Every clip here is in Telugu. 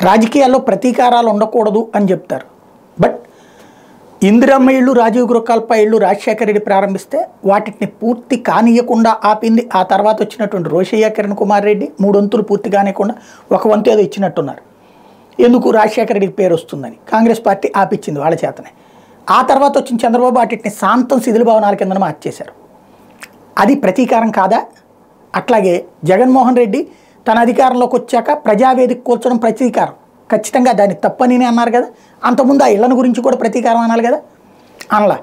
రాజకీయాల్లో ప్రతీకారాలు ఉండకూడదు అని చెప్తారు. బట్ ఇందిరమ్మ ఇళ్ళు, రాజీవ్ గృహకల్ప ఇళ్ళు రాజశేఖర రెడ్డి ప్రారంభిస్తే వాటిని పూర్తి కానియకుండా ఆపింది. ఆ తర్వాత వచ్చినటువంటి రోషయ్య, కిరణ్ కుమార్ రెడ్డి 3 వంతులు పూర్తి కానియకుండా 1 వంతు ఏదో ఇచ్చినట్టున్నారు. ఎందుకు రాజశేఖర రెడ్డికి పేరు వస్తుందని కాంగ్రెస్ పార్టీ ఆపిచ్చింది వాళ్ళ చేతనే. ఆ తర్వాత వచ్చిన చంద్రబాబు వాటిని శాంతం శిథిల భవనాల కింద మార్చేశారు. అది ప్రతీకారం కాదా? అట్లాగే జగన్మోహన్ రెడ్డి తన అధికారంలోకి వచ్చాక ప్రజావేదిక కూల్చడం ప్రతీకారం, ఖచ్చితంగా దాన్ని తప్పని అన్నారు కదా. అంతకుముందు ఆ ఇళ్లను గురించి కూడా ప్రతీకారం అనాలి కదా, అనలా.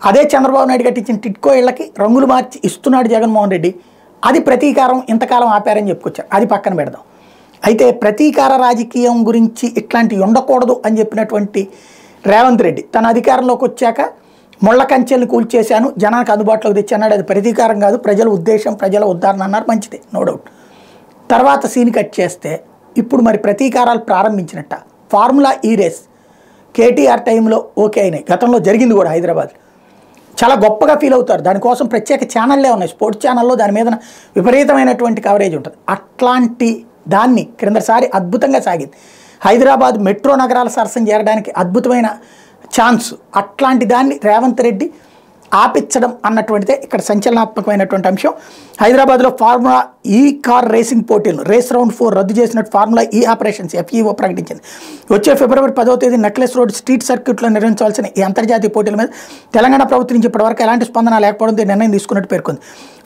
అదే చంద్రబాబు నాయుడు కట్టించిన టిట్కో ఇళ్లకి రంగులు మార్చి ఇస్తున్నాడు జగన్మోహన్ రెడ్డి, అది ప్రతీకారం, ఇంతకాలం ఆపారని చెప్పుకొచ్చారు. అది పక్కన పెడదాం. అయితే ప్రతీకార రాజకీయం గురించి ఇట్లాంటివి ఉండకూడదు అని చెప్పినటువంటి రేవంత్ రెడ్డి తన అధికారంలోకి వచ్చాక ముళ్ళ కంచెల్ని కూల్చేశాను, జనానికి అందుబాటులోకి తెచ్చాడు, అది ప్రతీకారం కాదు, ప్రజల ఉద్దేశం, ప్రజల ఉద్ధరణ అన్నారు. మంచిదే, నో డౌట్. తర్వాత సీన్ కట్ చేస్తే ఇప్పుడు మరి ప్రతీకారాలు ప్రారంభించినట్ట. ఫార్ములా ఈ రేస్ కేటీఆర్ టైంలో ఓకే అయినాయి, గతంలో జరిగింది కూడా హైదరాబాద్. చాలా గొప్పగా ఫీల్ అవుతారు, దానికోసం ప్రత్యేక ఛానళ్ళే ఉన్నాయి, స్పోర్ట్స్ ఛానల్లో దాని మీద విపరీతమైనటువంటి కవరేజ్ ఉంటుంది. అట్లాంటి దాన్ని క్రిందసారి అద్భుతంగా సాగింది. హైదరాబాద్ మెట్రో నగరాల సరసన చేరడానికి అద్భుతమైన ఛాన్స్. అట్లాంటి దాన్ని రేవంత్ రెడ్డి ఆపించడం అన్నటువంటిదే ఇక్కడ సంచలనాత్మకమైనటువంటి అంశం. హైదరాబాద్లో ఫార్ములా ఈ కార్ రేసింగ్ పోటీలు రేస్ రౌండ్ 4 రద్దు చేసినట్టు ఫార్ములా ఈ ఆపరేషన్స్ FEO ప్రకటించింది. వచ్చే ఫిబ్రవరి 10వ తేదీ నెక్లెస్ రోడ్ స్ట్రీట్ సర్క్యూట్లో నిర్వహించాల్సిన ఈ అంతర్జాతీయ పోటీల మీద తెలంగాణ ప్రభుత్వం నుంచి ఇప్పటివరకు ఎలాంటి స్పందన లేకపోవడంతో నిర్ణయం తీసుకున్నట్టు పేర్కొంది.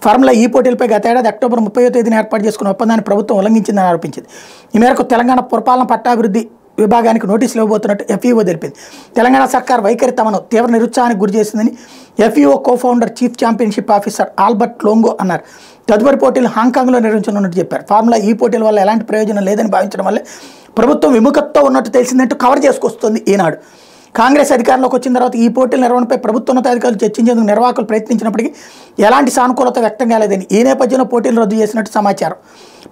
ఫార్ములా ఈ పోటీలపై గత ఏడాది అక్టోబర్ 30వ తేదీన ఏర్పాటు చేసుకున్న ఒప్పందాన్ని ప్రభుత్వం ఉల్లంఘించిందని ఆరోపించింది. ఈ మేరకు తెలంగాణ పురపాలన పట్టాభివృద్ధి విభాగానికి నోటీసులు ఇవ్వబోతున్నట్టు FEO తెలిపింది. తెలంగాణ సర్కార్ వైఖరి తమను తీవ్ర నిరుత్సాహానికి గురి చేసిందని FEO co-founder chief championship officer Albert Longo అన్నారు. తదుపరి పోటీలు హాంకాంగ్లో నిర్వహించనున్నట్టు చెప్పారు. ఫార్ములా ఈ పోటీల వల్ల ఎలాంటి ప్రయోజనం లేదని భావించడం వల్లే ప్రభుత్వం విముఖతతో ఉన్నట్టు తెలిసిందంటూ కవర్ చేసుకొస్తుంది ఈనాడు. కాంగ్రెస్ అధికారంలోకి వచ్చిన తర్వాత ఈ పోటీల నిర్వహణపై ప్రభుత్వోన్నతాధికారులు చర్చించేందుకు నిర్వాహకులు ప్రయత్నించినప్పటికీ ఎలాంటి సానుకూలత వ్యక్తం కాలేదని, ఈ నేపథ్యంలో పోటీలు రద్దు చేసినట్టు సమాచారం.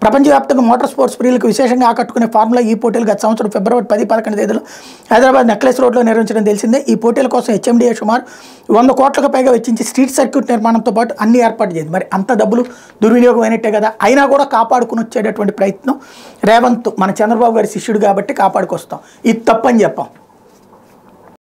ప్రపంచవ్యాప్తంగా మోటార్ స్పోర్ట్స్ ప్రియులకు విశేషంగా ఆకట్టుకునే ఫార్ములా ఈ పోటీలు గత సంవత్సరం ఫిబ్రవరి 10-11 తేదీలో హైదరాబాద్ నెక్లెస్ రోడ్లో నిర్వహించడం తెలిసిందే. ఈ పోటీల కోసం HMDA సుమారు 100 కోట్లకు పైగా వెచ్చించి స్ట్రీట్ సర్క్యూట్ నిర్మాణంతో పాటు అన్ని ఏర్పాటు చేసింది. మరి అంత డబ్బులు దుర్వినియోగం అయినట్టే కదా. అయినా కూడా కాపాడుకుని వచ్చేటటువంటి ప్రయత్నం రేవంత్ మన చంద్రబాబు గారి శిష్యుడు కాబట్టి కాపాడుకొస్తాం, ఇది తప్పని చెప్పాం.